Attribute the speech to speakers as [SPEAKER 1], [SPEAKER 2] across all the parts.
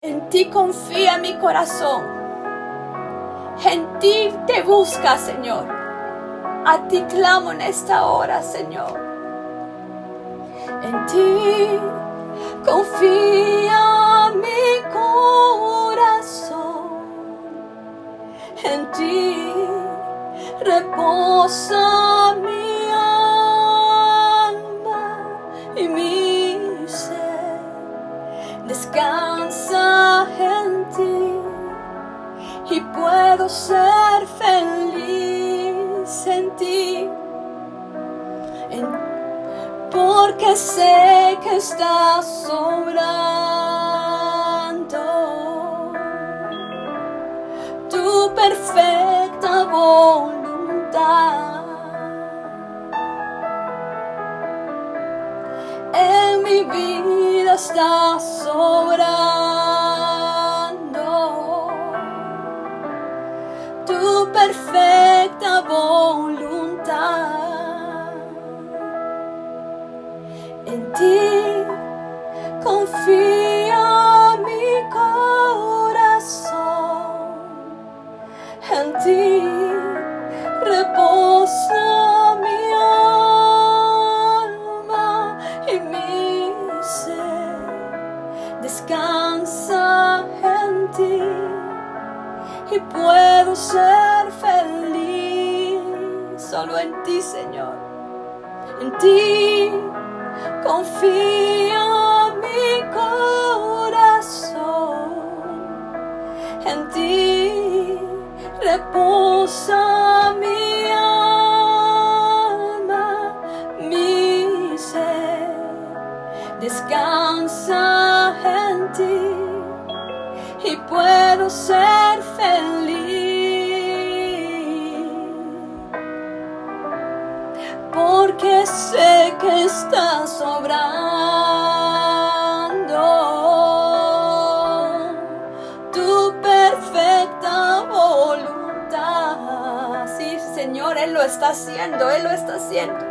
[SPEAKER 1] En ti confía mi corazón. En ti te busca, Señor. A ti clamo en esta hora, Señor. En ti confía mi corazón. En ti reposa mi alma y mi ser. Descansa en ti y puedo ser feliz en ti. Porque sé que estás obrando tu perfecta voluntad en mi vida. Estás obrando tu perfecta voluntad. En ti confía mi corazón. En ti reposa mi alma y mi ser. Descansa en ti y puedo ser feliz solo en ti, Señor. En ti confía mi corazón. En ti reposa mi alma, mi ser. Descansa en ti y puedo ser feliz. Porque sé que estás obrando tu perfecta voluntad. Sí, Señor, Él lo está haciendo, Él lo está haciendo.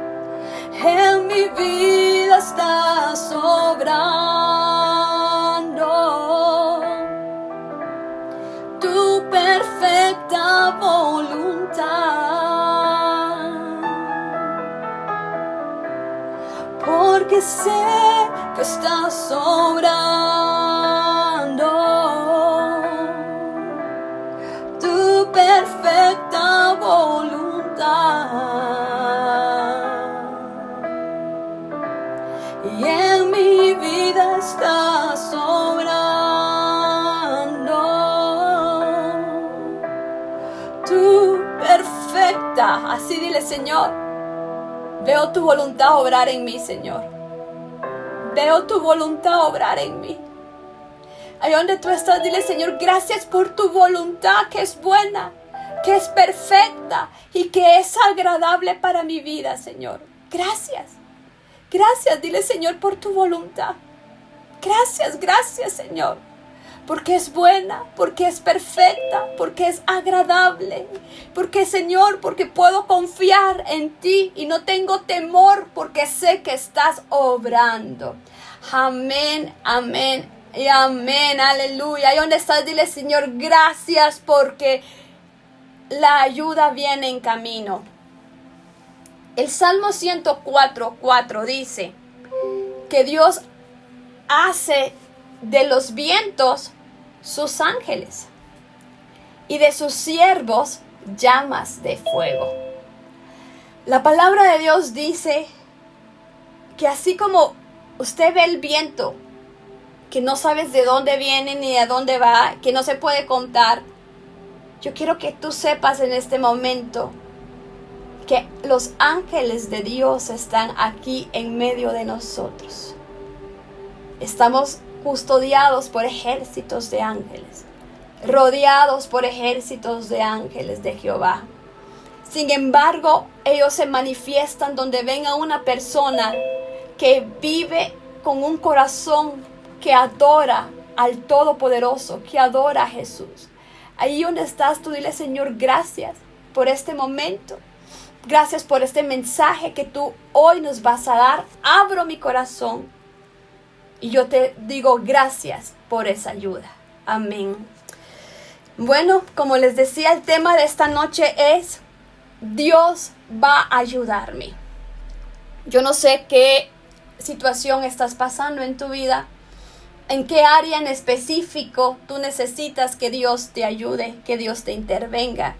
[SPEAKER 1] En mi vida estás obrando tu perfecta voluntad. Porque sé que estás obrando tu perfecta voluntad. Y en mi vida estás obrando tu perfecta. Así dile, Señor. Veo tu voluntad obrar en mí, Señor. Veo tu voluntad obrar en mí. Ahí donde tú estás, dile, Señor, gracias por tu voluntad que es buena, que es perfecta y que es agradable para mi vida, Señor. Gracias. Gracias, dile, Señor, por tu voluntad. Gracias, gracias, Señor. Porque es buena, porque es perfecta, porque es agradable. Porque, Señor, porque puedo confiar en ti y no tengo temor porque sé que estás obrando. Amén, amén y amén, aleluya. Ahí donde estás, dile, Señor, gracias porque la ayuda viene en camino. El Salmo 104:4 dice que Dios hace de los vientos sus ángeles y de sus siervos llamas de fuego. La palabra de Dios dice que así como usted ve el viento, que no sabes de dónde viene ni a dónde va, que no se puede contar, yo quiero que tú sepas en este momento que los ángeles de Dios están aquí en medio de nosotros. Estamos custodiados por ejércitos de ángeles, rodeados por ejércitos de ángeles de Jehová. Sin embargo, ellos se manifiestan donde venga una persona que vive con un corazón que adora al Todopoderoso, que adora a Jesús. Ahí donde estás, tú dile, Señor, gracias por este momento. Gracias por este mensaje que tú hoy nos vas a dar. Abro mi corazón y yo te digo gracias por esa ayuda. Amén. Bueno, como les decía, el tema de esta noche es: Dios va a ayudarme. Yo no sé qué situación estás pasando en tu vida, en qué área en específico tú necesitas que Dios te ayude, que Dios te intervenga,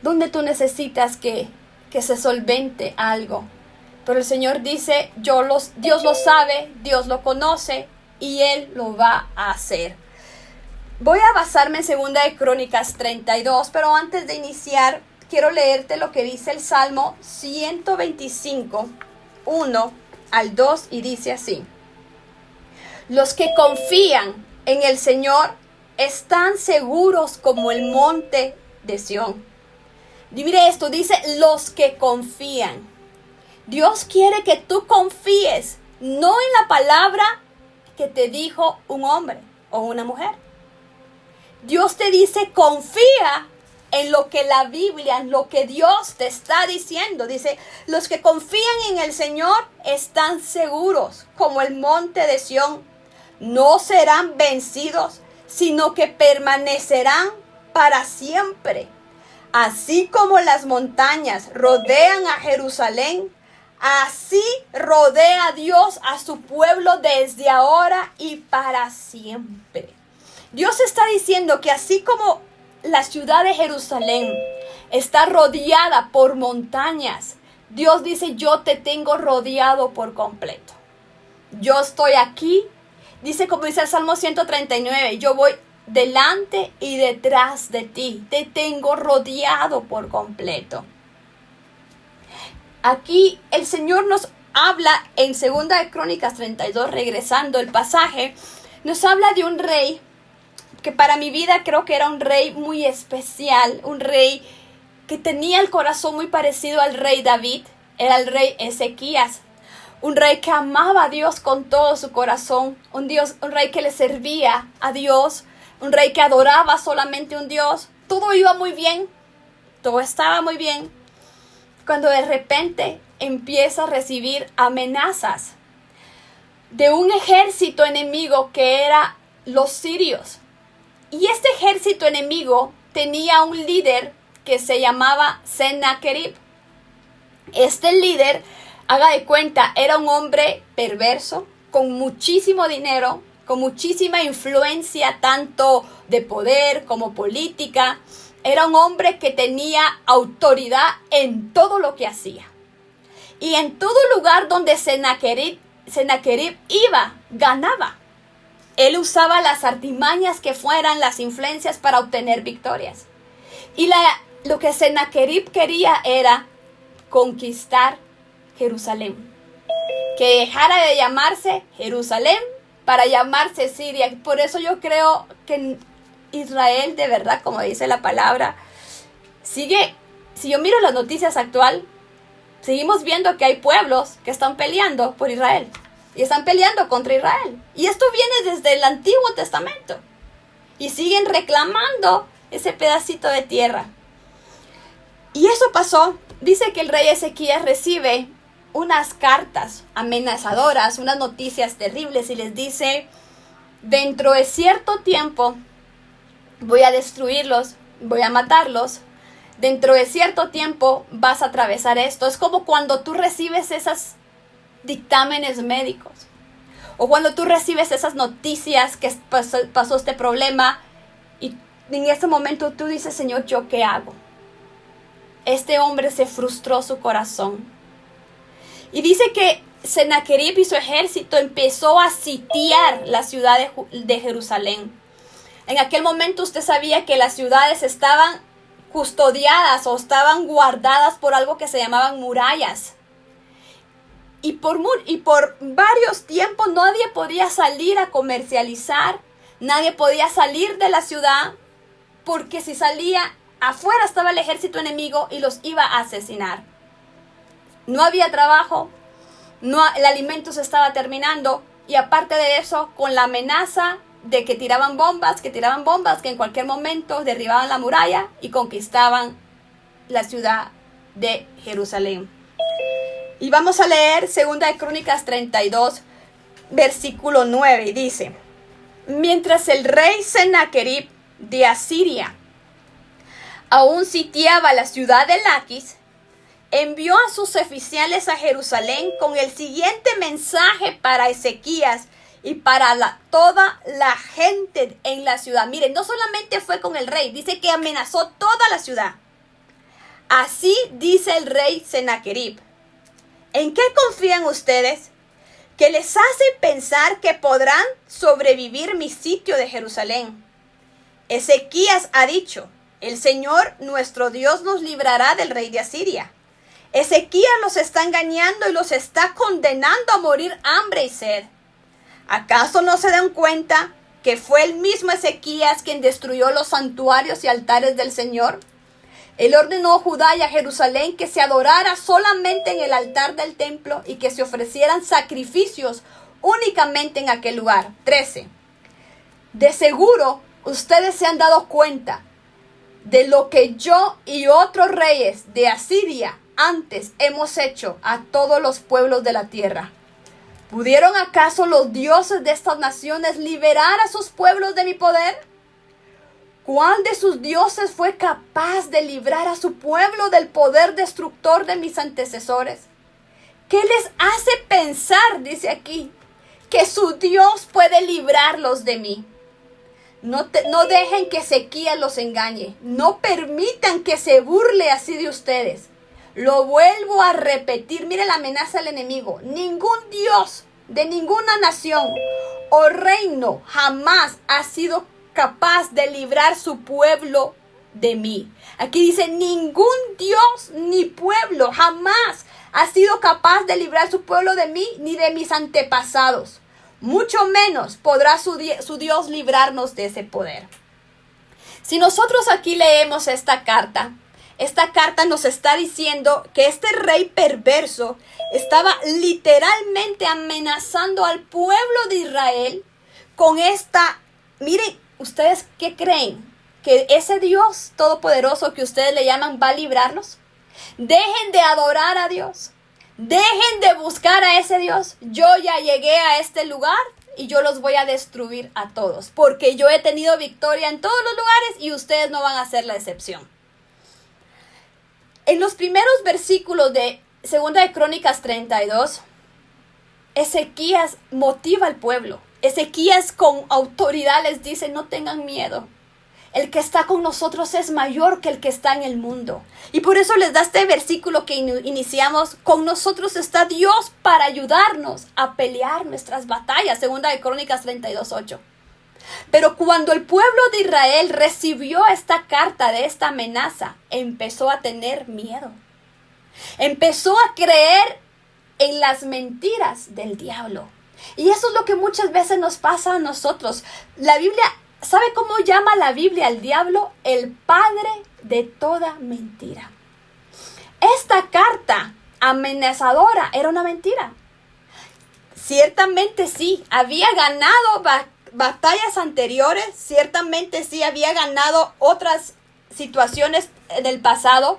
[SPEAKER 1] dónde tú necesitas que se solvente algo. Pero el Señor dice, Dios lo sabe, Dios lo conoce y Él lo va a hacer. Voy a basarme en 2 de Crónicas 32, pero antes de iniciar, quiero leerte lo que dice el Salmo 125, 1 al 2, y dice así: Los que confían en el Señor están seguros como el monte de Sión. Y mire esto, dice los que confían. Dios quiere que tú confíes, no en la palabra que te dijo un hombre o una mujer. Dios te dice, confía en lo que la Biblia, en lo que Dios te está diciendo. Dice, los que confían en el Señor están seguros como el monte de Sión. No serán vencidos, sino que permanecerán para siempre. Así como las montañas rodean a Jerusalén, así rodea Dios a su pueblo desde ahora y para siempre. Dios está diciendo que así como la ciudad de Jerusalén está rodeada por montañas, Dios dice, yo te tengo rodeado por completo. Yo estoy aquí. Dice, como dice el Salmo 139, yo voy delante y detrás de ti. Te tengo rodeado por completo. Aquí el Señor nos habla en 2 de Crónicas 32, regresando el pasaje, nos habla de un rey que para mi vida creo que era un rey muy especial, un rey que tenía el corazón muy parecido al rey David, era el rey Ezequías. Un rey que amaba a Dios con todo su corazón, un rey que le servía a Dios, un rey que adoraba solamente a un Dios. Todo iba muy bien, todo estaba muy bien, cuando de repente empieza a recibir amenazas de un ejército enemigo que era los sirios. Y este ejército enemigo tenía un líder que se llamaba Sennacherib. Este líder, haga de cuenta, era un hombre perverso, con muchísimo dinero, con muchísima influencia, tanto de poder como política. Era un hombre que tenía autoridad en todo lo que hacía. Y en todo lugar donde Sennacherib iba, ganaba. Él usaba las artimañas que fueran, las influencias para obtener victorias. Y lo que Sennacherib quería era conquistar Jerusalén. Que dejara de llamarse Jerusalén para llamarse Siria. Por eso yo creo que Israel, de verdad, como dice la palabra, sigue. Si yo miro las noticias actual, seguimos viendo que hay pueblos que están peleando por Israel. Y están peleando contra Israel. Y esto viene desde el Antiguo Testamento. Y siguen reclamando ese pedacito de tierra. Y eso pasó. Dice que el rey Ezequías recibe unas cartas amenazadoras, unas noticias terribles, y les dice, dentro de cierto tiempo voy a destruirlos, voy a matarlos. Dentro de cierto tiempo vas a atravesar esto. Es como cuando tú recibes esos dictámenes médicos, o cuando tú recibes esas noticias que pasó este problema, y en ese momento tú dices, Señor, ¿yo qué hago? Este hombre se frustró su corazón. Y dice que Sennacherib y su ejército empezó a sitiar la ciudad de Jerusalén. En aquel momento usted sabía que las ciudades estaban custodiadas o estaban guardadas por algo que se llamaban murallas. Y por varios tiempos nadie podía salir a comercializar, nadie podía salir de la ciudad, porque si salía, afuera estaba el ejército enemigo y los iba a asesinar. No había trabajo, el alimento se estaba terminando, y aparte de eso, con la amenaza de que tiraban bombas, que en cualquier momento derribaban la muralla y conquistaban la ciudad de Jerusalén. Y vamos a leer 2 de Crónicas 32, versículo 9, y dice, Mientras el rey Sennacherib de Asiria aún sitiaba la ciudad de Laquis, envió a sus oficiales a Jerusalén con el siguiente mensaje para Ezequías y para toda la gente en la ciudad. Miren, no solamente fue con el rey, dice que amenazó toda la ciudad. Así dice el rey Sennacherib: ¿en qué confían ustedes? Que les hace pensar que podrán sobrevivir mi sitio de Jerusalén. Ezequías ha dicho: el Señor nuestro Dios nos librará del rey de Asiria. Ezequías los está engañando y los está condenando a morir hambre y sed. ¿Acaso no se dan cuenta que fue el mismo Ezequías quien destruyó los santuarios y altares del Señor? Él ordenó a Judá y a Jerusalén que se adorara solamente en el altar del templo y que se ofrecieran sacrificios únicamente en aquel lugar. 13. De seguro ustedes se han dado cuenta de lo que yo y otros reyes de Asiria antes hemos hecho a todos los pueblos de la tierra. ¿Pudieron acaso los dioses de estas naciones liberar a sus pueblos de mi poder? ¿Cuál de sus dioses fue capaz de librar a su pueblo del poder destructor de mis antecesores? ¿Qué les hace pensar, dice aquí, que su Dios puede librarlos de mí? No dejen que Ezequías los engañe. No permitan que se burle así de ustedes. Lo vuelvo a repetir. Mire la amenaza del enemigo. Ningún Dios de ninguna nación o reino jamás ha sido capaz de librar su pueblo de mí. Aquí dice: ningún Dios ni pueblo jamás ha sido capaz de librar su pueblo de mí ni de mis antepasados. Mucho menos podrá su Dios librarnos de ese poder. Si nosotros aquí leemos esta carta nos está diciendo que este rey perverso estaba literalmente amenazando al pueblo de Israel con esta... Miren, ¿ustedes qué creen? ¿Que ese Dios todopoderoso que ustedes le llaman va a librarlos? Dejen de adorar a Dios. Dejen de buscar a ese Dios. Yo ya llegué a este lugar y yo los voy a destruir a todos, porque yo he tenido victoria en todos los lugares y ustedes no van a ser la excepción. En los primeros versículos de 2 de Crónicas 32, Ezequías motiva al pueblo. Ezequías con autoridad les dice: no tengan miedo. El que está con nosotros es mayor que el que está en el mundo. Y por eso les da este versículo que iniciamos: con nosotros está Dios para ayudarnos a pelear nuestras batallas. 2 de Crónicas 32:8. Pero cuando el pueblo de Israel recibió esta carta de esta amenaza, empezó a tener miedo. Empezó a creer en las mentiras del diablo. Y eso es lo que muchas veces nos pasa a nosotros. La Biblia... ¿Sabe cómo llama la Biblia al diablo? El padre de toda mentira. Esta carta amenazadora era una mentira. Ciertamente sí, había ganado batallas anteriores, ciertamente sí había ganado otras situaciones en el pasado,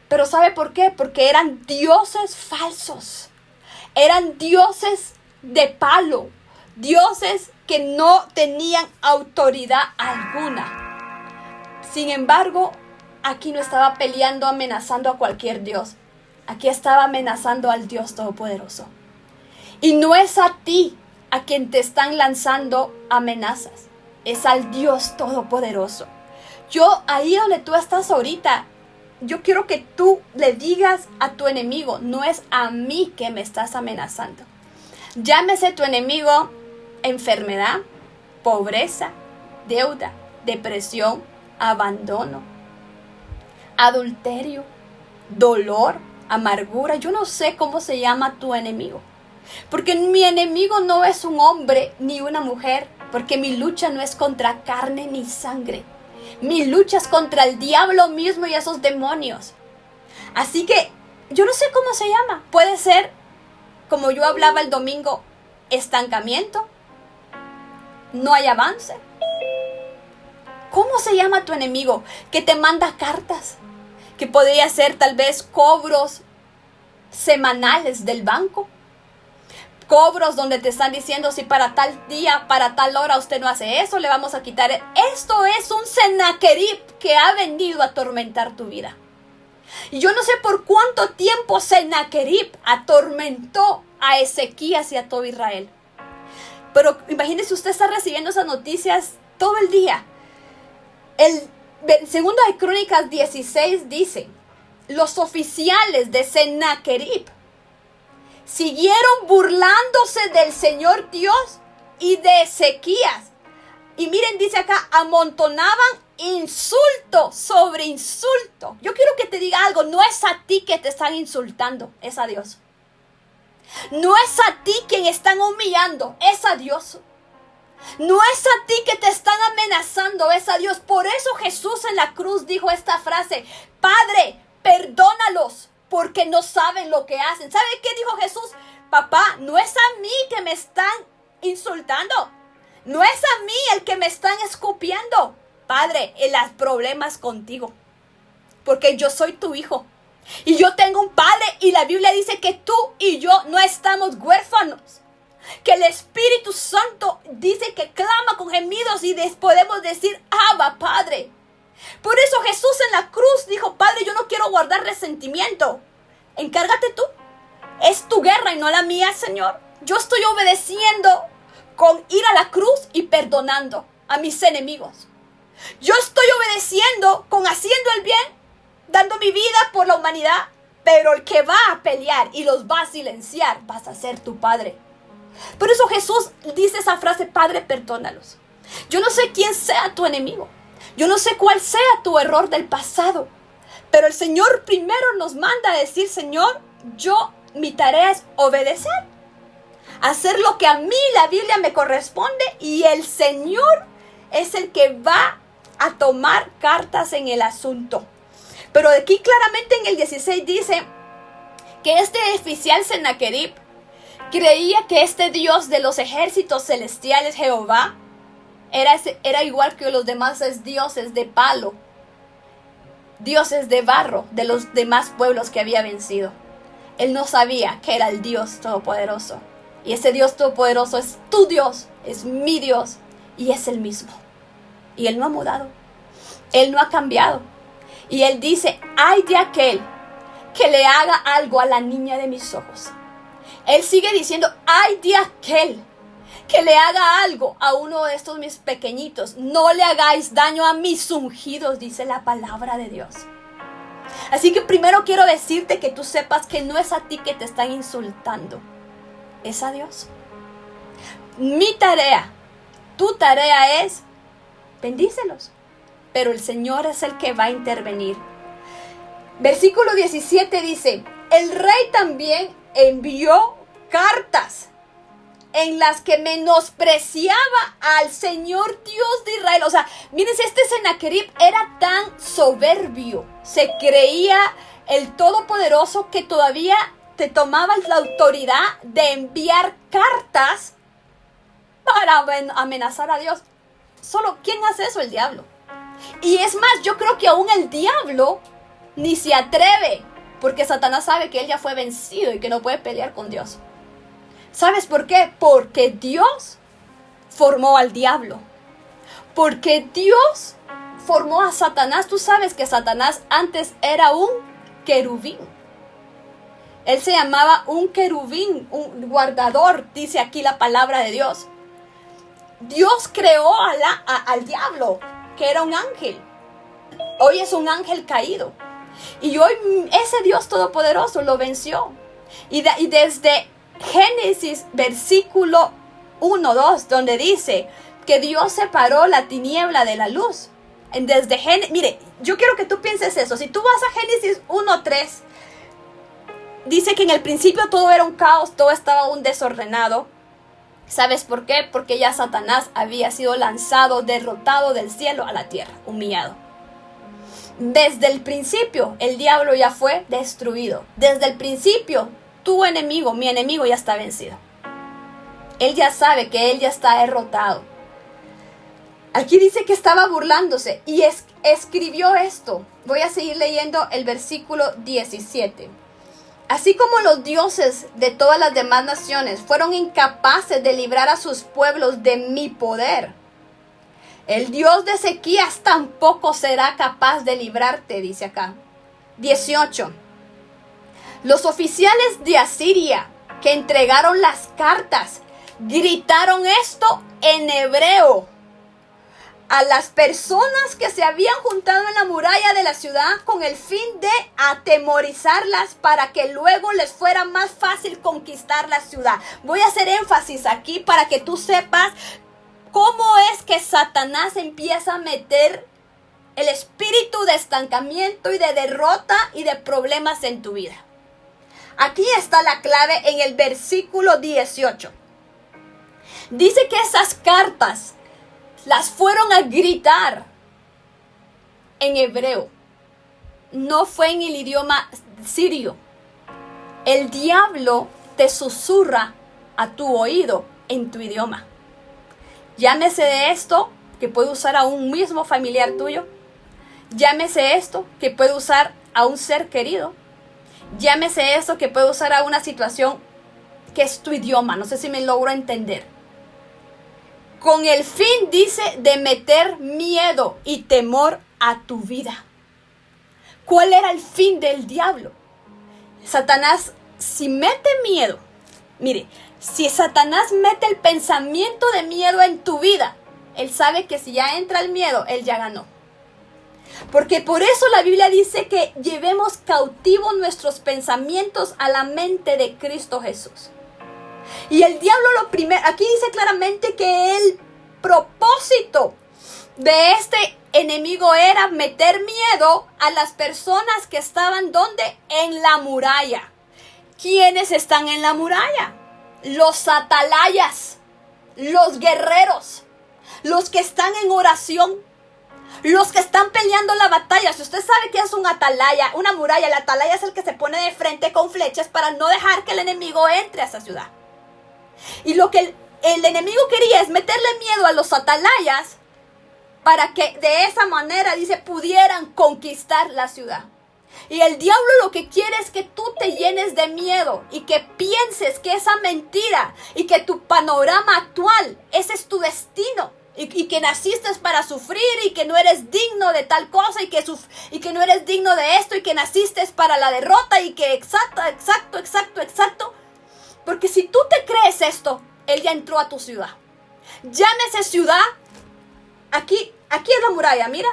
[SPEAKER 1] pero ¿sabe por qué? Porque eran dioses falsos, eran dioses de palo, dioses que no tenían autoridad alguna. Sin embargo, aquí no estaba peleando, amenazando a cualquier Dios. Aquí estaba amenazando al Dios Todopoderoso. Y no es a ti a quien te están lanzando amenazas. Es al Dios Todopoderoso. Yo, ahí donde tú estás ahorita, yo quiero que tú le digas a tu enemigo: no es a mí que me estás amenazando. Llámese tu enemigo enfermedad, pobreza, deuda, depresión, abandono, adulterio, dolor, amargura. Yo no sé cómo se llama tu enemigo, porque mi enemigo no es un hombre ni una mujer, porque mi lucha no es contra carne ni sangre. Mi lucha es contra el diablo mismo y esos demonios. Así que yo no sé cómo se llama. Puede ser, como yo hablaba el domingo, estancamiento. No hay avance. ¿Cómo se llama tu enemigo que te manda cartas? Que podría ser tal vez cobros semanales del banco. cobros donde te están diciendo si para tal día, para tal hora usted no hace eso, le vamos a quitar. Esto es un Sennacherib que ha venido a atormentar tu vida. Y yo no sé por cuánto tiempo Sennacherib atormentó a Ezequías y a todo Israel. Pero imagínese, usted está recibiendo esas noticias todo el día. El segundo de Crónicas 16 dice: los oficiales de Sennacherib siguieron burlándose del Señor Dios y de Ezequías. Y miren, dice acá, amontonaban insulto sobre insulto. Yo quiero que te diga algo, no es a ti que te están insultando, es a Dios. No es a ti quien están humillando, es a Dios. No es a ti que te están amenazando, es a Dios. Por eso Jesús en la cruz dijo esta frase: Padre, perdónalos, porque no saben lo que hacen. ¿Sabe qué dijo Jesús? Papá, no es a mí que me están insultando. No es a mí el que me están escupiendo. Padre, el problema es contigo, porque yo soy tu hijo. Y yo tengo un padre, y la Biblia dice que tú y yo no estamos huérfanos. Que el Espíritu Santo dice que clama con gemidos y podemos decir: Abba, Padre. Por eso Jesús en la cruz dijo: Padre, yo no quiero guardar resentimiento. Encárgate tú. Es tu guerra y no la mía, Señor. Yo estoy obedeciendo con ir a la cruz y perdonando a mis enemigos. Yo estoy obedeciendo con haciendo el bien, dando mi vida por la humanidad. Pero el que va a pelear y los va a silenciar, vas a ser tu Padre. Por eso Jesús dice esa frase: Padre, perdónalos. Yo no sé quién sea tu enemigo. Yo no sé cuál sea tu error del pasado. Pero el Señor primero nos manda a decir: Señor, mi tarea es obedecer. Hacer lo que a mí la Biblia me corresponde. Y el Señor es el que va a tomar cartas en el asunto. Pero aquí claramente en el 16 dice que este oficial Sennacherib creía que este Dios de los ejércitos celestiales, Jehová, era igual que los demás dioses de palo, dioses de barro de los demás pueblos que había vencido. Él no sabía que era el Dios Todopoderoso. Y ese Dios Todopoderoso es tu Dios, es mi Dios, y es el mismo. Y Él no ha mudado, Él no ha cambiado. Y Él dice: ay de aquel que le haga algo a la niña de mis ojos. Él sigue diciendo: ay de aquel que le haga algo a uno de estos mis pequeñitos. No le hagáis daño a mis ungidos, dice la palabra de Dios. Así que primero quiero decirte que tú sepas que no es a ti que te están insultando, es a Dios. Mi tarea, tu tarea es bendícelos, pero el Señor es el que va a intervenir. Versículo 17 dice: el rey también envió cartas en las que menospreciaba al Señor Dios de Israel. O sea, mírense, este Sennacherib era tan soberbio, se creía el Todopoderoso, que todavía te tomaba la autoridad de enviar cartas para amenazar a Dios. Solo, ¿quién hace eso? El diablo. Y es más, yo creo que aún el diablo ni se atreve, porque Satanás sabe que él ya fue vencido y que no puede pelear con Dios. ¿Sabes por qué? Porque Dios formó al diablo. Porque Dios formó a Satanás. Tú sabes que Satanás antes era un querubín. Él se llamaba un querubín, un guardador, dice aquí la palabra de Dios. Dios creó al diablo, que era un ángel. Hoy es un ángel caído. Y hoy ese Dios todopoderoso lo venció. Y desde Génesis, versículo 1, 2, donde dice que Dios separó la tiniebla de la luz. Desde Génesis, mire, yo quiero que tú pienses eso. Si tú vas a Génesis 1, 3, dice que en el principio todo era un caos, todo estaba un desordenado. ¿Sabes por qué? Porque ya Satanás había sido lanzado, derrotado del cielo a la tierra, humillado. Desde el principio, el diablo ya fue destruido. Desde el principio, tu enemigo, mi enemigo, ya está vencido. Él ya sabe que él ya está derrotado. Aquí dice que estaba burlándose y escribió esto. Voy a seguir leyendo el versículo 17. Así como los dioses de todas las demás naciones fueron incapaces de librar a sus pueblos de mi poder, el Dios de Ezequías tampoco será capaz de librarte, dice acá. 18. Los oficiales de Asiria que entregaron las cartas gritaron esto en hebreo a las personas que se habían juntado en la muralla de la ciudad con el fin de atemorizarlas para que luego les fuera más fácil conquistar la ciudad. Voy a hacer énfasis aquí para que tú sepas cómo es que Satanás empieza a meter el espíritu de estancamiento y de derrota y de problemas en tu vida. Aquí está la clave en el versículo 18. Dice que esas cartas las fueron a gritar en hebreo. No fue en el idioma sirio. El diablo te susurra a tu oído en tu idioma. Llámese de esto que puede usar a un mismo familiar tuyo. Llámese esto que puede usar a un ser querido. Llámese esto que puede usar a una situación que es tu idioma. No sé si me logro entender. Con el fin, dice, de meter miedo y temor a tu vida. ¿Cuál era el fin del diablo? Satanás, si mete miedo, mire, si Satanás mete el pensamiento de miedo en tu vida, él sabe que si ya entra el miedo, él ya ganó. Porque por eso la Biblia dice que llevemos cautivos nuestros pensamientos a la mente de Cristo Jesús. Y el diablo lo primero, aquí dice claramente que el propósito de este enemigo era meter miedo a las personas que estaban ¿dónde? En la muralla. ¿Quiénes están en la muralla? Los atalayas, los guerreros, los que están en oración, los que están peleando la batalla. Si usted sabe que es un atalaya, una muralla, el atalaya es el que se pone de frente con flechas para no dejar que el enemigo entre a esa ciudad. Y lo que el enemigo quería es meterle miedo a los atalayas para que de esa manera, dice, pudieran conquistar la ciudad. Y el diablo lo que quiere es que tú te llenes de miedo y que pienses que esa mentira y que tu panorama actual, ese es tu destino. Y que naciste para sufrir y que no eres digno de tal cosa y que no eres digno de esto y que naciste para la derrota y que exacto. Porque si tú te crees esto, él ya entró a tu ciudad. Llámese ciudad. Aquí es la muralla, mira,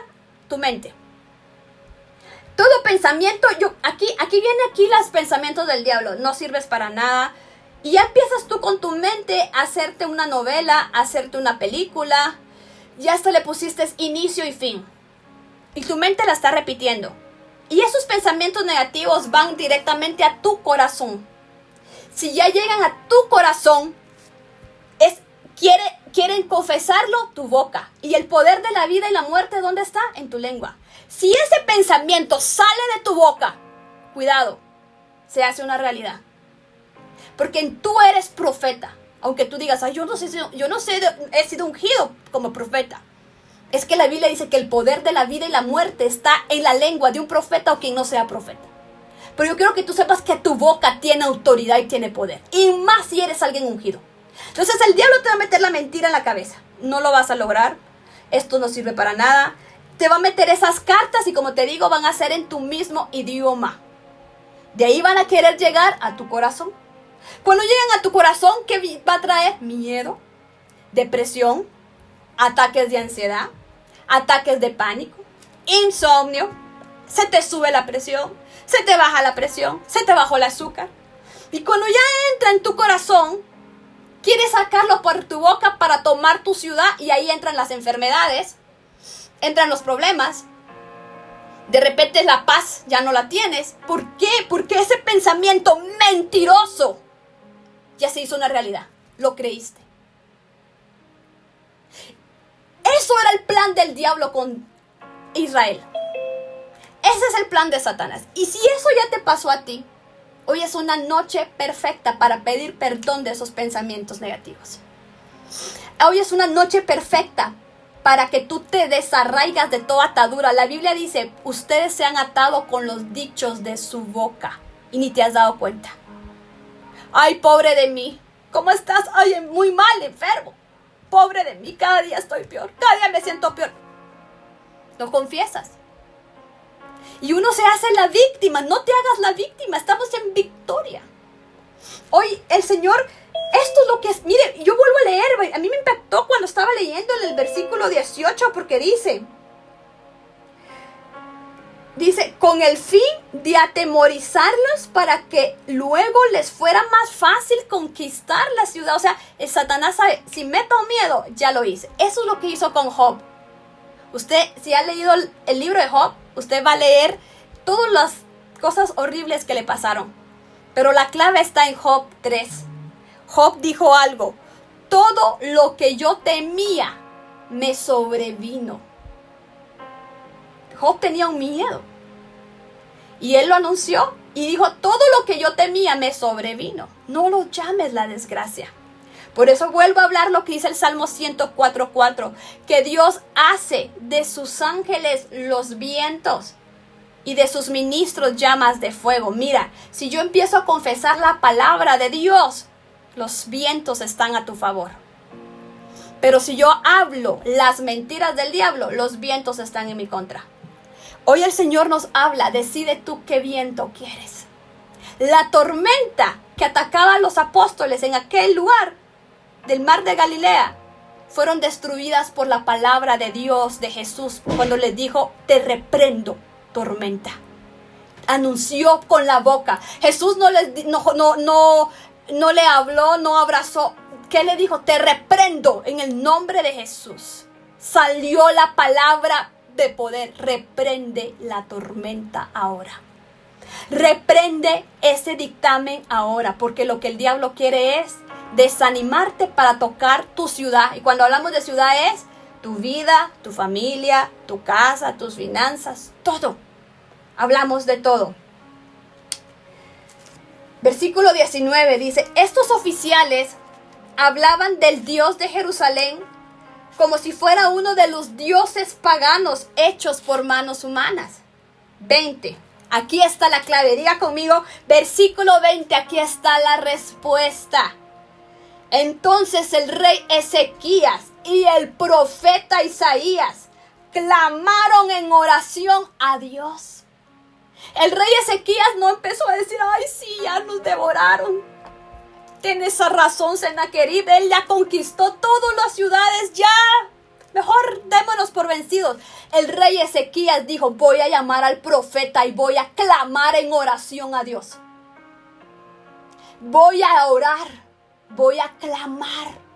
[SPEAKER 1] tu mente. Todo pensamiento, aquí vienen los pensamientos del diablo. No sirves para nada. Y ya empiezas tú con tu mente a hacerte una novela, a hacerte una película. Ya hasta le pusiste inicio y fin. Y tu mente la está repitiendo. Y esos pensamientos negativos van directamente a tu corazón. Si ya llegan a tu corazón, quieren confesarlo tu boca. Y el poder de la vida y la muerte, ¿dónde está? En tu lengua. Si ese pensamiento sale de tu boca, cuidado, se hace una realidad. Porque tú eres profeta. Aunque tú digas, ay, yo no sé, he sido ungido como profeta. Es que la Biblia dice que el poder de la vida y la muerte está en la lengua de un profeta o quien no sea profeta. Pero yo quiero que tú sepas que tu boca tiene autoridad y tiene poder. Y más si eres alguien ungido. Entonces el diablo te va a meter la mentira en la cabeza. No lo vas a lograr. Esto no sirve para nada. Te va a meter esas cartas y como te digo, van a ser en tu mismo idioma. De ahí van a querer llegar a tu corazón. Cuando llegan a tu corazón, ¿qué va a traer? Miedo, depresión, ataques de ansiedad, ataques de pánico, insomnio, se te sube la presión, se te baja la presión, se te bajó el azúcar. Y cuando ya entra en tu corazón, quieres sacarlo por tu boca para tomar tu ciudad y ahí entran las enfermedades, entran los problemas. De repente la paz ya no la tienes. ¿Por qué? Porque ese pensamiento mentiroso ya se hizo una realidad. Lo creíste. Eso era el plan del diablo con Israel. Ese es el plan de Satanás. Y si eso ya te pasó a ti, hoy es una noche perfecta para pedir perdón de esos pensamientos negativos. Hoy es una noche perfecta para que tú te desarraigas de toda atadura. La Biblia dice, ustedes se han atado con los dichos de su boca. y ni te has dado cuenta. Ay, pobre de mí. ¿Cómo estás? Ay, muy mal, enfermo. Pobre de mí, cada día estoy peor. Cada día me siento peor. Lo confiesas. Y uno se hace la víctima. No te hagas la víctima. Estamos en victoria. Hoy el Señor, esto es lo que es. Mire, yo vuelvo a leer. A mí me impactó cuando estaba leyendo en el versículo 18 porque dice, con el fin de atemorizarlos para que luego les fuera más fácil conquistar la ciudad. O sea, el Satanás sabe, si meto miedo, ya lo hice. Eso es lo que hizo con Job. Usted, si ha leído el libro de Job, usted va a leer todas las cosas horribles que le pasaron. Pero la clave está en Job 3. Job dijo algo: todo lo que yo temía me sobrevino. Job tenía un miedo. Y él lo anunció y dijo, todo lo que yo temía me sobrevino. No lo llames la desgracia. Por eso vuelvo a hablar lo que dice el Salmo 104:4. Que Dios hace de sus ángeles los vientos y de sus ministros llamas de fuego. Mira, si yo empiezo a confesar la palabra de Dios, los vientos están a tu favor. Pero si yo hablo las mentiras del diablo, los vientos están en mi contra. Hoy el Señor nos habla, decide tú qué viento quieres. La tormenta que atacaba a los apóstoles en aquel lugar del mar de Galilea fueron destruidas por la palabra de Dios, de Jesús, cuando les dijo, te reprendo, tormenta. Anunció con la boca. Jesús no le habló, no abrazó. ¿Qué le dijo? Te reprendo en el nombre de Jesús. Salió la palabra de poder. Reprende la tormenta ahora. Reprende ese dictamen ahora, porque lo que el diablo quiere es desanimarte para tocar tu ciudad. Y cuando hablamos de ciudad es tu vida, tu familia, tu casa, tus finanzas, todo. Hablamos de todo. Versículo 19 dice, estos oficiales hablaban del Dios de Jerusalén como si fuera uno de los dioses paganos hechos por manos humanas. 20. Aquí está la clave. Diga conmigo, versículo 20. Aquí está la respuesta. Entonces el rey Ezequías y el profeta Isaías clamaron en oración a Dios. El rey Ezequías no empezó a decir, ay sí, ya nos devoraron. Tienes razón, Sennacherib, él ya conquistó todas las ciudades, ya. Mejor démonos por vencidos. El rey Ezequías dijo, voy a llamar al profeta y voy a clamar en oración a Dios. Voy a orar, voy a clamar.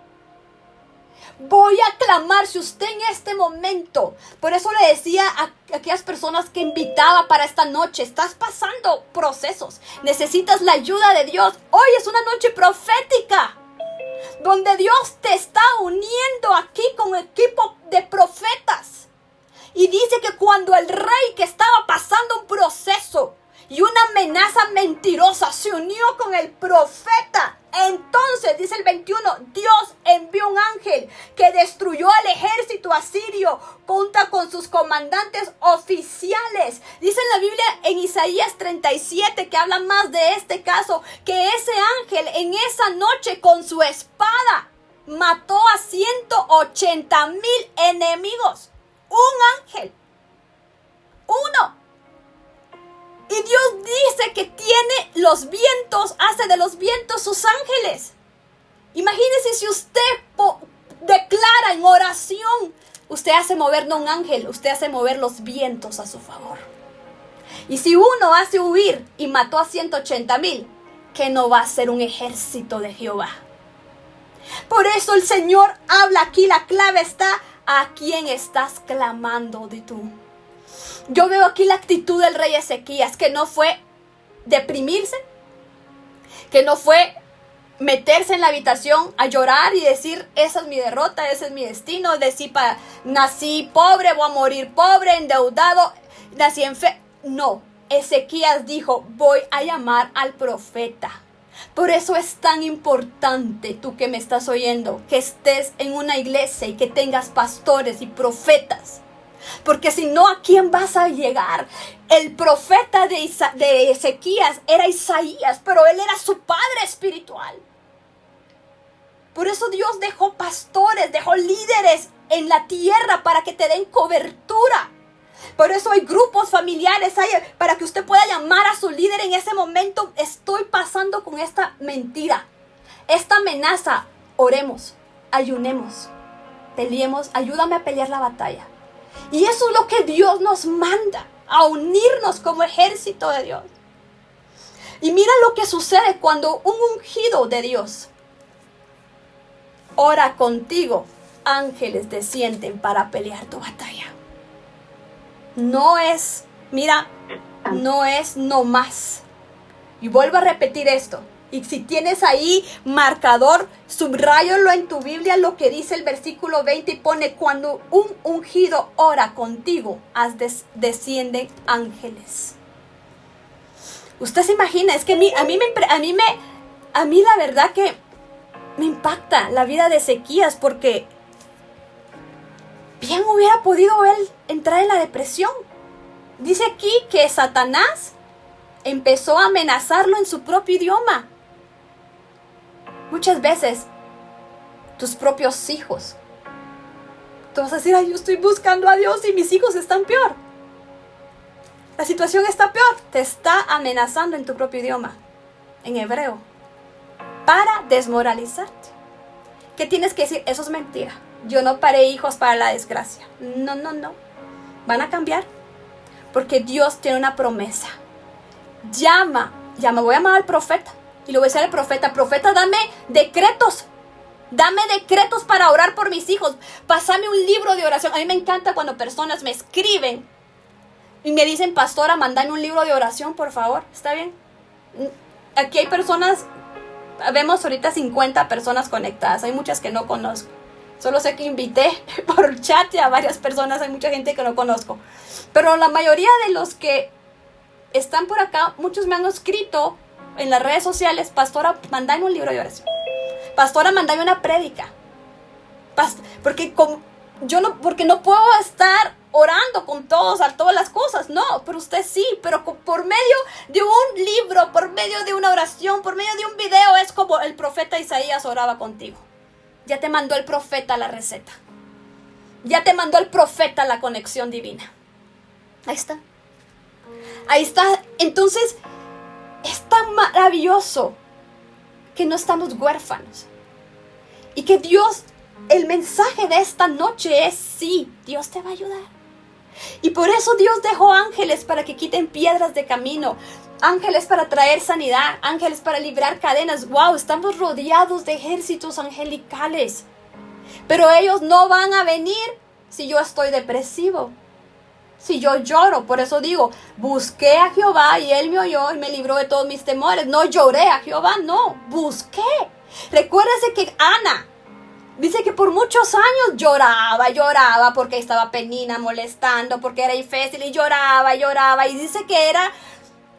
[SPEAKER 1] Voy a clamar. Si usted en este momento, por eso le decía a aquellas personas que invitaba para esta noche, estás pasando procesos, necesitas la ayuda de Dios. Hoy es una noche profética, donde Dios te está uniendo aquí con un equipo de profetas. Y dice que cuando el rey, que estaba pasando un proceso y una amenaza mentirosa, se unió con el profeta, entonces, dice el 21, Dios envió un ángel que destruyó al ejército asirio junto con sus comandantes oficiales. Dice en la Biblia, en Isaías 37, que habla más de este caso, que ese ángel en esa noche con su espada mató a 180,000 enemigos. Un ángel. Uno. Y Dios dice que tiene los vientos, hace de los vientos sus ángeles. Imagínese si usted declara en oración, usted hace mover no un ángel, usted hace mover los vientos a su favor. Y si uno hace huir y mató a 180,000, ¿qué no va a ser un ejército de Jehová? Por eso el Señor habla aquí, la clave está a quién estás clamando de tú. Yo veo aquí la actitud del rey Ezequías, que no fue deprimirse, que no fue meterse en la habitación a llorar y decir, esa es mi derrota, ese es mi destino, decir, nací pobre, voy a morir pobre, endeudado, nací enfermo. No, Ezequías dijo, voy a llamar al profeta. Por eso es tan importante, tú que me estás oyendo, que estés en una iglesia y que tengas pastores y profetas. Porque si no, ¿a quién vas a llegar? El profeta de Ezequías era Isaías, pero él era su padre espiritual. Por eso Dios dejó pastores, dejó líderes en la tierra para que te den cobertura. Por eso hay grupos familiares para que usted pueda llamar a su líder en ese momento. Estoy pasando con esta mentira, esta amenaza. Oremos, ayunemos, peleemos, ayúdame a pelear la batalla. Y eso es lo que Dios nos manda, a unirnos como ejército de Dios. Y mira lo que sucede cuando un ungido de Dios ora contigo. Ángeles descienden para pelear tu batalla. No es no más. Y vuelvo a repetir esto. Y si tienes ahí marcador, subráyalo en tu Biblia lo que dice el versículo 20 y pone: cuando un ungido ora contigo, descienden ángeles. Usted se imagina, es que a mí la verdad que me impacta la vida de Ezequías, porque bien hubiera podido él entrar en la depresión. Dice aquí que Satanás empezó a amenazarlo en su propio idioma. Muchas veces, tus propios hijos. Tú vas a decir: ay, yo estoy buscando a Dios y mis hijos están peor. La situación está peor. Te está amenazando en tu propio idioma, en hebreo, para desmoralizarte. ¿Qué tienes que decir? Eso es mentira. Yo no paré hijos para la desgracia. No. Van a cambiar. Porque Dios tiene una promesa. Voy a llamar al profeta. Y le voy a decir al profeta: profeta, dame decretos. Dame decretos para orar por mis hijos. Pásame un libro de oración. A mí me encanta cuando personas me escriben y me dicen: pastora, mandame un libro de oración, por favor. ¿Está bien? Aquí hay personas, vemos ahorita 50 personas conectadas. Hay muchas que no conozco. Solo sé que invité por chat a varias personas. Hay mucha gente que no conozco. Pero la mayoría de los que están por acá, muchos me han escrito en las redes sociales: pastora, mandame un libro de oración. Pastora, mandame una prédica. Porque no puedo estar orando con todos a todas las cosas. No, pero usted sí. Pero por medio de un libro, por medio de una oración, por medio de un video, es como el profeta Isaías oraba contigo. Ya te mandó el profeta la receta. Ya te mandó el profeta la conexión divina. Ahí está. Entonces, es tan maravilloso que no estamos huérfanos. Y que Dios, el mensaje de esta noche es: sí, Dios te va a ayudar. Y por eso Dios dejó ángeles para que quiten piedras de camino. Ángeles para traer sanidad. Ángeles para librar cadenas. ¡Wow! Estamos rodeados de ejércitos angelicales. Pero ellos no van a venir si yo estoy depresivo. Si yo lloro. Por eso digo: busqué a Jehová y Él me oyó y me libró de todos mis temores. No lloré a Jehová, no. Busqué. Recuérdese que Ana dice que por muchos años lloraba porque estaba Penina molestando, porque era difícil, y lloraba. Y dice que era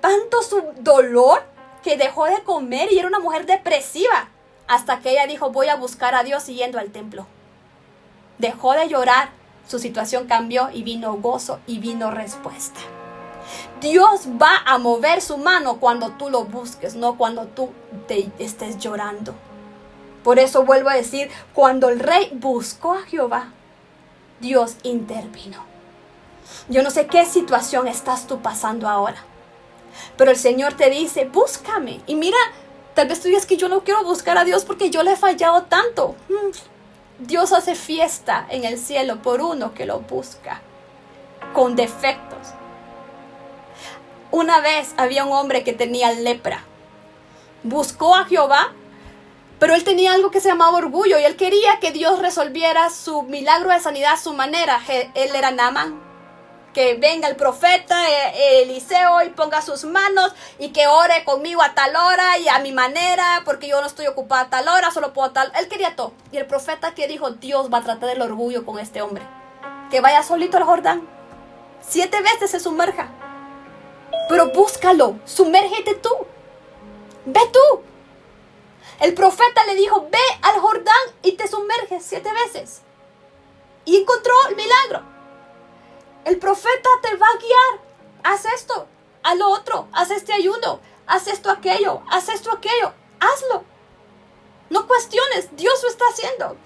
[SPEAKER 1] tanto su dolor que dejó de comer y era una mujer depresiva. Hasta que ella dijo: voy a buscar a Dios, yendo al templo. Dejó de llorar, su situación cambió y vino gozo y vino respuesta. Dios va a mover su mano cuando tú lo busques, no cuando tú te estés llorando. Por eso vuelvo a decir: cuando el rey buscó a Jehová, Dios intervino. Yo no sé qué situación estás tú pasando ahora, pero el Señor te dice: búscame. Y mira, tal vez tú digas que yo no quiero buscar a Dios porque yo le he fallado tanto. Dios hace fiesta en el cielo por uno que lo busca con defectos. Una vez había un hombre que tenía lepra. Buscó a Jehová, pero él tenía algo que se llamaba orgullo y él quería que Dios resolviera su milagro de sanidad a su manera. Él era Naamán. Que venga el profeta Eliseo y ponga sus manos y que ore conmigo a tal hora y a mi manera, porque yo no estoy ocupada a tal hora, solo puedo tal. Él quería todo. Y el profeta que dijo: Dios va a tratar el orgullo con este hombre. Que vaya solito al Jordán. 7 veces se sumerja. Pero búscalo, sumérgete tú. Ve tú. El profeta le dijo: ve al Jordán y te sumerges 7 veces. Y encontró el milagro. El profeta te va a guiar. Haz esto, haz lo otro, haz este ayuno, haz esto, aquello. Hazlo. No cuestiones, Dios lo está haciendo.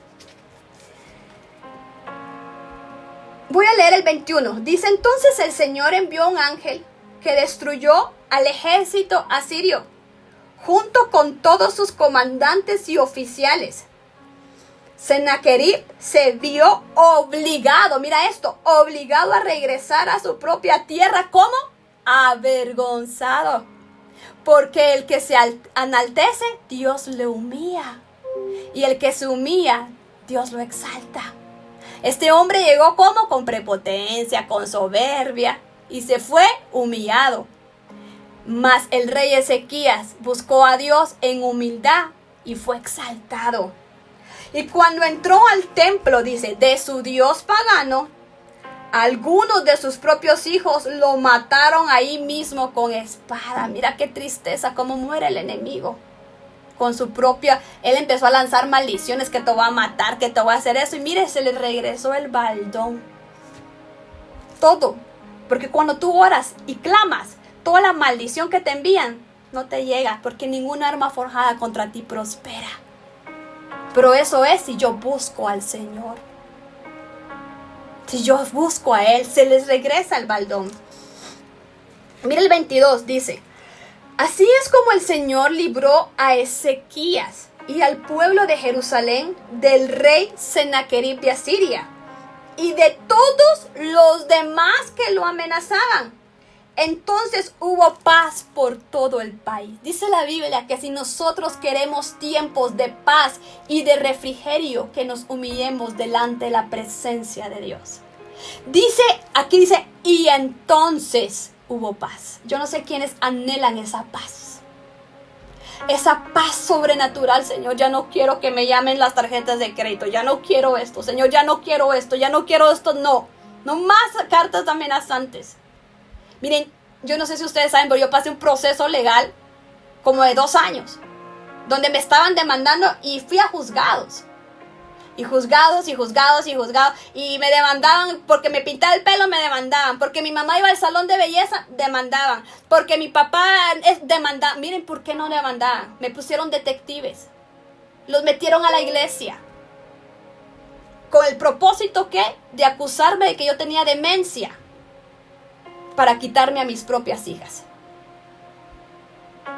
[SPEAKER 1] Voy a leer el 21. Dice, entonces el Señor envió un ángel que destruyó al ejército asirio, junto con todos sus comandantes y oficiales. Sennacherib se vio obligado, mira esto, obligado a regresar a su propia tierra. ¿Cómo? Avergonzado. Porque el que se enaltece, Dios le humilla. Y el que se humilla, Dios lo exalta. Este hombre llegó ¿cómo? Con prepotencia, con soberbia, y se fue humillado. Mas el rey Ezequías buscó a Dios en humildad y fue exaltado. Y cuando entró al templo, dice, de su Dios pagano, algunos de sus propios hijos lo mataron ahí mismo con espada. Mira qué tristeza, cómo muere el enemigo. Con su propia, él empezó a lanzar maldiciones, que te va a matar, que te va a hacer eso. Y mire, se le regresó el baldón. Todo. Porque cuando tú oras y clamas, toda la maldición que te envían no te llega, porque ninguna arma forjada contra ti prospera. Pero eso es si yo busco al Señor. Si yo busco a Él, se les regresa el baldón. Mira el 22, dice, así es como el Señor libró a Ezequías y al pueblo de Jerusalén del rey Sennacherib de Asiria y de todos los demás que lo amenazaban. Entonces hubo paz por todo el país. Dice la Biblia que si nosotros queremos tiempos de paz y de refrigerio, que nos humillemos delante de la presencia de Dios. Aquí dice, y entonces hubo paz. Yo no sé quiénes anhelan esa paz. Esa paz sobrenatural, Señor. Ya no quiero que me llamen las tarjetas de crédito. Ya no quiero esto, Señor. Ya no quiero esto. Ya no quiero esto. No más cartas amenazantes. Miren, yo no sé si ustedes saben, pero yo pasé un proceso legal como de 2 años, donde me estaban demandando y fui a juzgados. Y juzgados. Y me demandaban porque me pintaba el pelo, me demandaban. Porque mi mamá iba al salón de belleza, demandaban. Porque mi papá demandaba. Miren por qué no demandaban. Me pusieron detectives. Los metieron a la iglesia. Con el propósito, ¿qué? De acusarme de que yo tenía demencia. Para quitarme a mis propias hijas.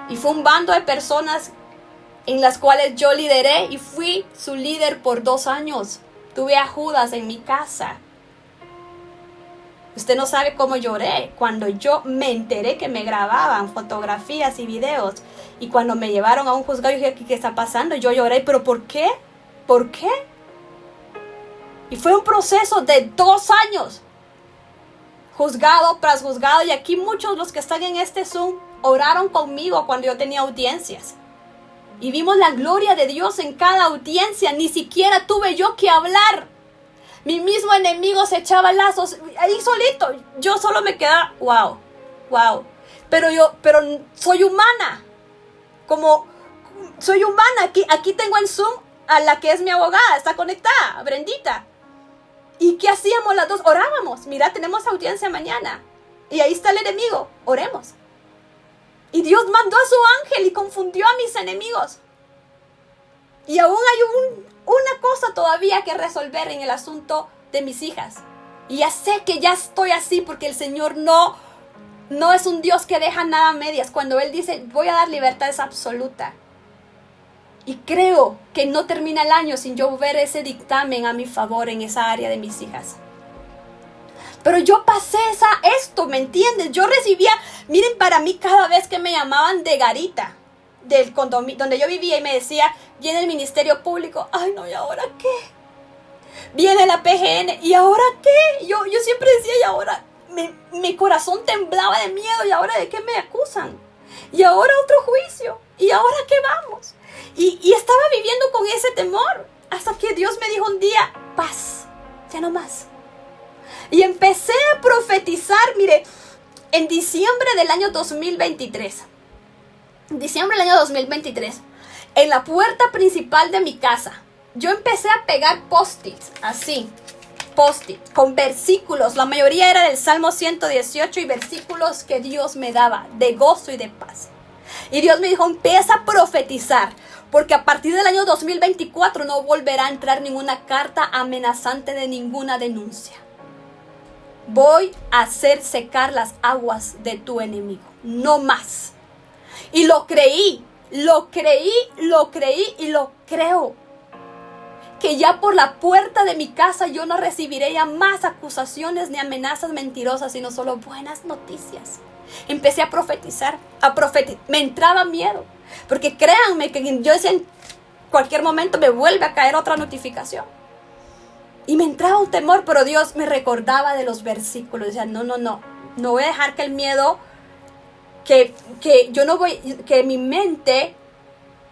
[SPEAKER 1] Y fue un bando de personas en las cuales yo lideré y fui su líder por 2 años. Tuve a Judas en mi casa. Usted no sabe cómo lloré cuando yo me enteré que me grababan fotografías y videos. Y cuando me llevaron a un juzgado, yo dije, ¿qué está pasando? Yo lloré, ¿pero por qué? ¿Por qué? Y fue un proceso de 2 años. Juzgado tras juzgado, y aquí muchos los que están en este Zoom oraron conmigo cuando yo tenía audiencias. Y vimos la gloria de Dios en cada audiencia. Ni siquiera tuve yo que hablar. Mi mismo enemigo se echaba lazos ahí solito. Yo solo me quedaba, wow. Pero soy humana. Soy humana. Aquí tengo en Zoom a la que es mi abogada. Está conectada, Brendita. ¿Y qué hacíamos las dos? Orábamos. Mira, tenemos audiencia mañana. Y ahí está el enemigo. Oremos. Y Dios mandó a su ángel y confundió a mis enemigos. Y aún hay una cosa todavía que resolver en el asunto de mis hijas. Y ya sé que ya estoy así porque el Señor no es un Dios que deja nada a medias. Cuando Él dice, voy a dar libertad, es absoluta. Y creo que no termina el año sin yo ver ese dictamen a mi favor en esa área de mis hijas. Pero yo pasé esto, ¿me entiendes? Yo recibía, miren, para mí cada vez que me llamaban de garita, del condominio donde yo vivía y me decía, viene el Ministerio Público, ay no, ¿y ahora qué? Viene la PGN, ¿y ahora qué? Yo siempre decía, ¿y ahora? Mi corazón temblaba de miedo, ¿y ahora de qué me acusan? ¿Y ahora otro juicio? ¿Y ahora qué vamos? Y estaba viviendo con ese temor, hasta que Dios me dijo un día, paz, ya no más. Y empecé a profetizar, mire, en diciembre del año 2023. En la puerta principal de mi casa, yo empecé a pegar post-its, así. post-it con versículos. La mayoría era del Salmo 118 y versículos que Dios me daba de gozo y de paz. Y Dios me dijo, empieza a profetizar, porque a partir del año 2024 no volverá a entrar ninguna carta amenazante de ninguna denuncia. Voy a hacer secar las aguas de tu enemigo, no más. Y lo creí y lo creo. Que ya por la puerta de mi casa yo no recibiré ya más acusaciones ni amenazas mentirosas, sino solo buenas noticias. Empecé a profetizar, me entraba miedo, porque créanme que yo decía, en cualquier momento me vuelve a caer otra notificación. Y me entraba un temor, pero Dios me recordaba de los versículos. Decía, no voy a dejar que el miedo, que mi mente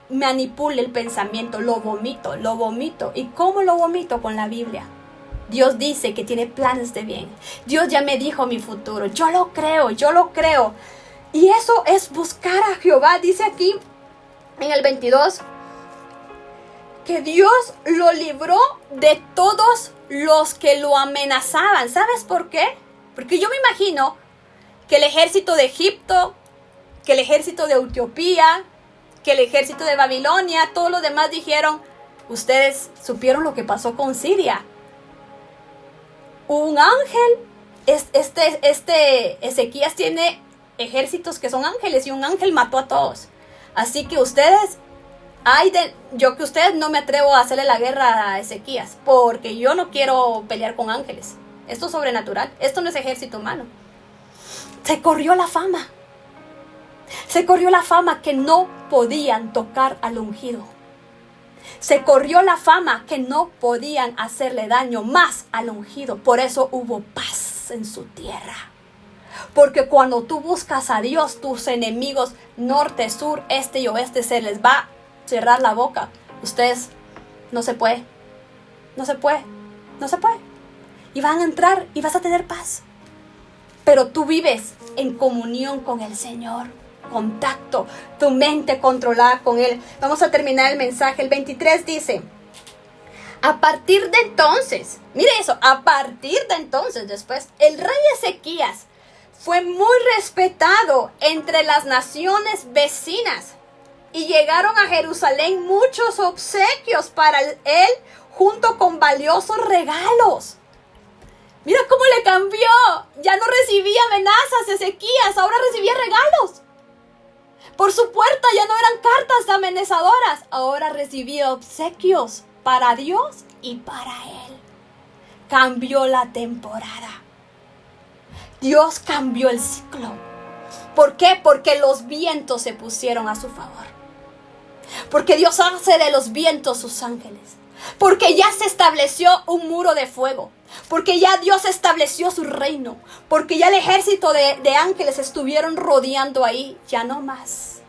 [SPEAKER 1] manipule el pensamiento, lo vomito. ¿Y cómo lo vomito? Con la Biblia. Dios dice que tiene planes de bien. Dios ya me dijo mi futuro. Yo lo creo. Y eso es buscar a Jehová. Dice aquí en el 22 que Dios lo libró de todos los que lo amenazaban. ¿Sabes por qué? Porque yo me imagino que el ejército de Egipto, que el ejército de Etiopía, que el ejército de Babilonia, todos los demás dijeron, ustedes supieron lo que pasó con Siria. Un ángel, Ezequías tiene ejércitos que son ángeles y un ángel mató a todos. Así que ustedes, yo que ustedes no me atrevo a hacerle la guerra a Ezequías, porque yo no quiero pelear con ángeles. Esto es sobrenatural, esto no es ejército humano. Se corrió la fama que no podían tocar al ungido. Se corrió la fama que no podían hacerle daño más al ungido. Por eso hubo paz en su tierra. Porque cuando tú buscas a Dios, tus enemigos norte, sur, este y oeste se les va a cerrar la boca. Ustedes, no se puede. Y van a entrar y vas a tener paz. Pero tú vives en comunión con el Señor. Contacto, tu mente controlada con Él. Vamos a terminar el mensaje. El 23 dice, a partir de entonces, mire eso, a partir de entonces, después, el rey Ezequías fue muy respetado entre las naciones vecinas y llegaron a Jerusalén muchos obsequios para él junto con valiosos regalos. Mira cómo le cambió. Ya no recibía amenazas Ezequías, ahora recibía regalos. Por su puerta ya no eran cartas amenazadoras, ahora recibía obsequios para Dios y para él. Cambió la temporada. Dios cambió el ciclo. ¿Por qué? Porque los vientos se pusieron a su favor. Porque Dios hace de los vientos sus ángeles. Porque ya se estableció un muro de fuego. Porque ya Dios estableció su reino. Porque ya el ejército de ángeles estuvieron rodeando ahí. Ya no más.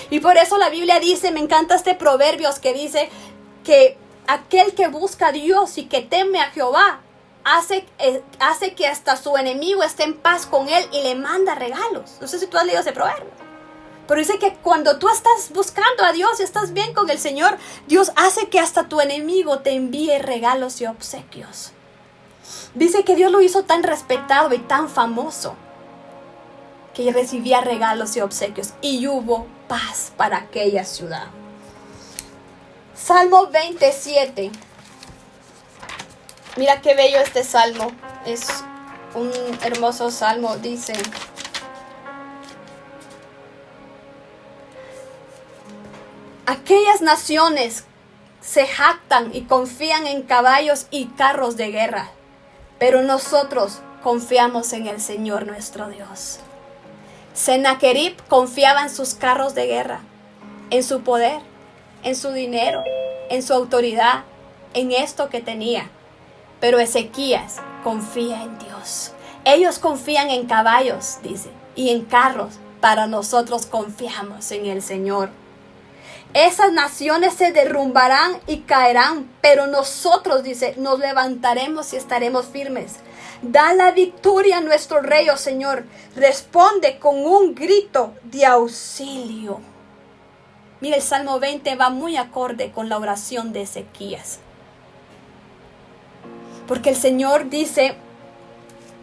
[SPEAKER 1] Y por eso la Biblia dice, me encanta este Proverbios que dice que aquel que busca a Dios y que teme a Jehová hace que hasta su enemigo esté en paz con él y le manda regalos. No sé si tú has leído ese proverbio. Pero dice que cuando tú estás buscando a Dios y estás bien con el Señor, Dios hace que hasta tu enemigo te envíe regalos y obsequios. Dice que Dios lo hizo tan respetado y tan famoso que recibía regalos y obsequios y hubo paz para aquella ciudad. Salmo 27. Mira qué bello este salmo. Es un hermoso salmo. Dice: aquellas naciones se jactan y confían en caballos y carros de guerra, pero nosotros confiamos en el Señor nuestro Dios. Sennacherib confiaba en sus carros de guerra, en su poder, en su dinero, en su autoridad, en esto que tenía. Pero Ezequías confía en Dios. Ellos confían en caballos, dice, y en carros. Para nosotros confiamos en el Señor. Esas naciones se derrumbarán y caerán, pero nosotros, dice, nos levantaremos y estaremos firmes. Da la victoria a nuestro Rey, oh Señor. Responde con un grito de auxilio. Mira, el Salmo 20 va muy acorde con la oración de Ezequías. Porque el Señor dice,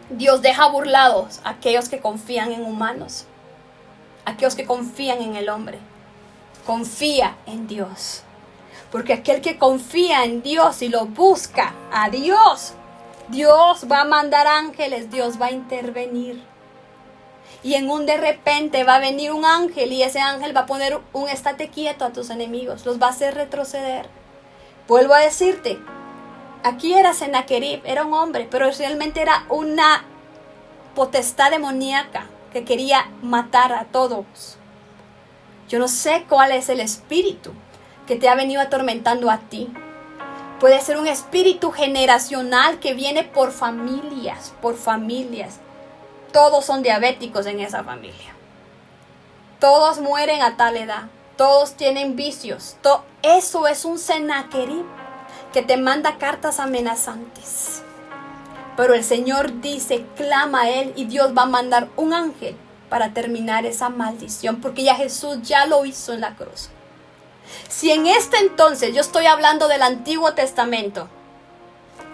[SPEAKER 1] Dios deja burlados a aquellos que confían en humanos, aquellos que confían en el hombre. Confía en Dios. Porque aquel que confía en Dios y lo busca a Dios, Dios va a mandar ángeles, Dios va a intervenir. Y en un de repente va a venir un ángel y ese ángel va a poner un estate quieto a tus enemigos, los va a hacer retroceder. Vuelvo a decirte, aquí era Sennacherib, era un hombre, pero realmente era una potestad demoníaca que quería matar a todos. Yo no sé cuál es el espíritu que te ha venido atormentando a ti. Puede ser un espíritu generacional que viene por familias, Todos son diabéticos en esa familia. Todos mueren a tal edad. Todos tienen vicios. Eso es un Sennacherib que te manda cartas amenazantes. Pero el Señor dice, clama a Él y Dios va a mandar un ángel para terminar esa maldición, porque ya Jesús ya lo hizo en la cruz. Si en este entonces, yo estoy hablando del Antiguo Testamento,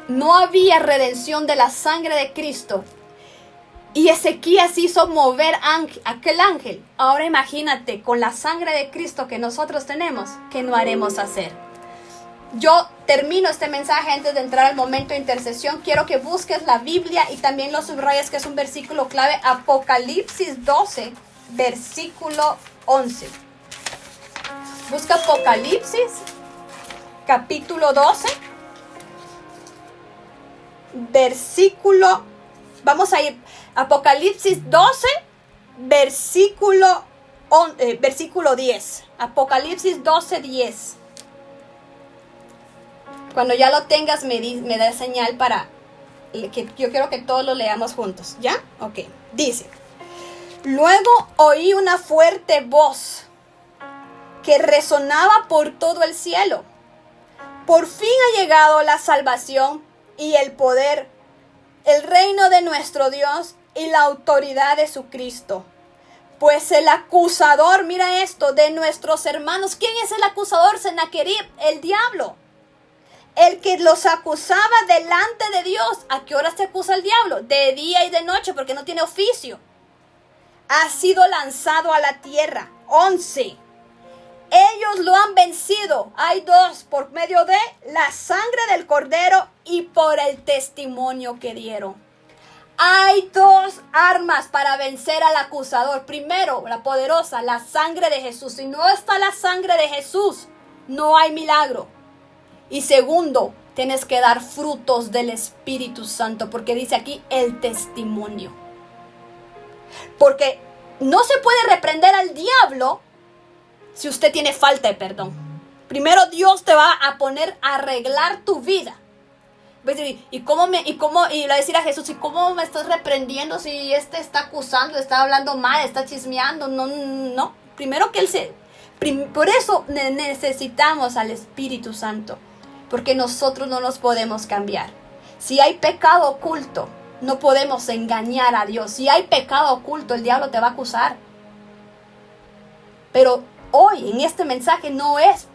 [SPEAKER 1] no había redención de la sangre de Cristo, y Ezequías hizo mover aquel ángel, ahora imagínate, con la sangre de Cristo que nosotros tenemos, ¿qué no haremos hacer? Yo termino este mensaje antes de entrar al momento de intercesión. Quiero que busques la Biblia y también lo subrayes, que es un versículo clave, Apocalipsis 12, versículo 11. Busca Apocalipsis, capítulo 12, versículo, vamos a ir, Apocalipsis 12, versículo 10. Apocalipsis 12, 10. Cuando ya lo tengas, me da señal para que yo quiero que todos lo leamos juntos. ¿Ya? Ok. Dice: luego oí una fuerte voz que resonaba por todo el cielo. Por fin ha llegado la salvación y el poder, el reino de nuestro Dios y la autoridad de su Cristo. Pues el acusador, mira esto, de nuestros hermanos. ¿Quién es el acusador? Sennacherib, el diablo. El que los acusaba delante de Dios. ¿A qué hora se acusa el diablo? De día y de noche, porque no tiene oficio. Ha sido lanzado a la tierra. 11. Ellos lo han vencido. Hay dos, por medio de la sangre del cordero y por el testimonio que dieron. Hay dos armas para vencer al acusador. Primero, la poderosa, la sangre de Jesús. Si no está la sangre de Jesús, no hay milagro. Y segundo, tienes que dar frutos del Espíritu Santo, porque dice aquí el testimonio. Porque no se puede reprender al diablo si usted tiene falta de perdón. Primero Dios te va a poner a arreglar tu vida. Y le va a decir a Jesús, ¿y cómo me estás reprendiendo si este está acusando, está hablando mal, está chismeando? No. Primero que por eso necesitamos al Espíritu Santo. Porque nosotros no nos podemos cambiar. Si hay pecado oculto, no podemos engañar a Dios. Si hay pecado oculto, el diablo te va a acusar. Pero hoy, en este mensaje, no es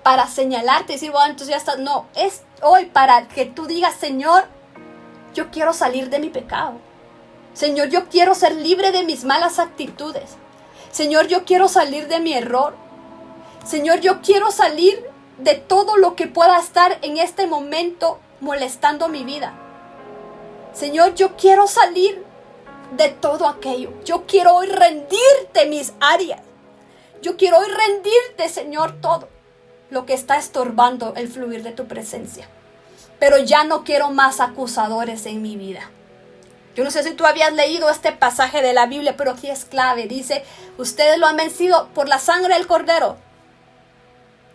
[SPEAKER 1] para señalarte y decir, bueno, entonces ya está. No, es hoy para que tú digas, Señor, yo quiero salir de mi pecado. Señor, yo quiero ser libre de mis malas actitudes. Señor, yo quiero salir de mi error. Señor, yo quiero salir de todo lo que pueda estar en este momento molestando mi vida. Señor, yo quiero salir de todo aquello. Yo quiero hoy rendirte mis áreas. Yo quiero hoy rendirte, Señor, todo lo que está estorbando el fluir de tu presencia. Pero ya no quiero más acusadores en mi vida. Yo no sé si tú habías leído este pasaje de la Biblia, pero aquí es clave. Dice, ustedes lo han vencido por la sangre del cordero.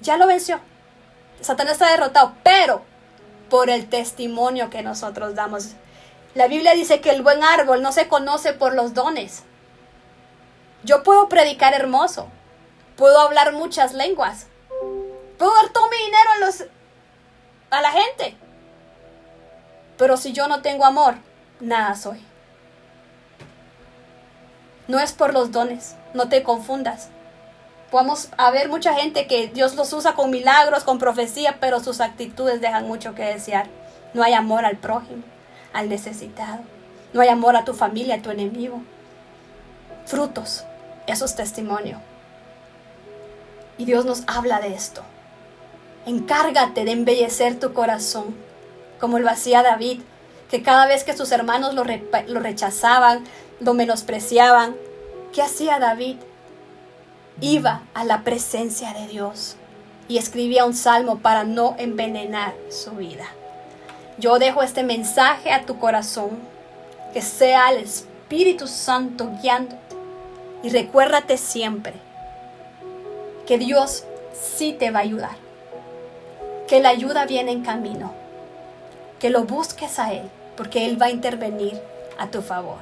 [SPEAKER 1] Ya lo venció. Satanás está derrotado, pero por el testimonio que nosotros damos. La Biblia dice que el buen árbol no se conoce por los dones. Yo puedo predicar hermoso, puedo hablar muchas lenguas, puedo dar todo mi dinero a la gente, pero si yo no tengo amor, nada soy. No es por los dones, no te confundas. Vamos a ver mucha gente que Dios los usa con milagros, con profecía, pero sus actitudes dejan mucho que desear. No hay amor al prójimo, al necesitado. No hay amor a tu familia, a tu enemigo. Frutos, eso es testimonio. Y Dios nos habla de esto. Encárgate de embellecer tu corazón, como lo hacía David, que cada vez que sus hermanos lo rechazaban, lo menospreciaban, ¿qué hacía David? Iba a la presencia de Dios y escribía un salmo para no envenenar su vida. Yo dejo este mensaje a tu corazón, que sea el Espíritu Santo guiándote. Y recuérdate siempre que Dios sí te va a ayudar, que la ayuda viene en camino, que lo busques a Él, porque Él va a intervenir a tu favor.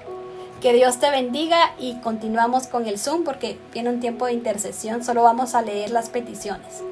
[SPEAKER 1] Que Dios te bendiga y continuamos con el Zoom porque viene un tiempo de intercesión, solo vamos a leer las peticiones.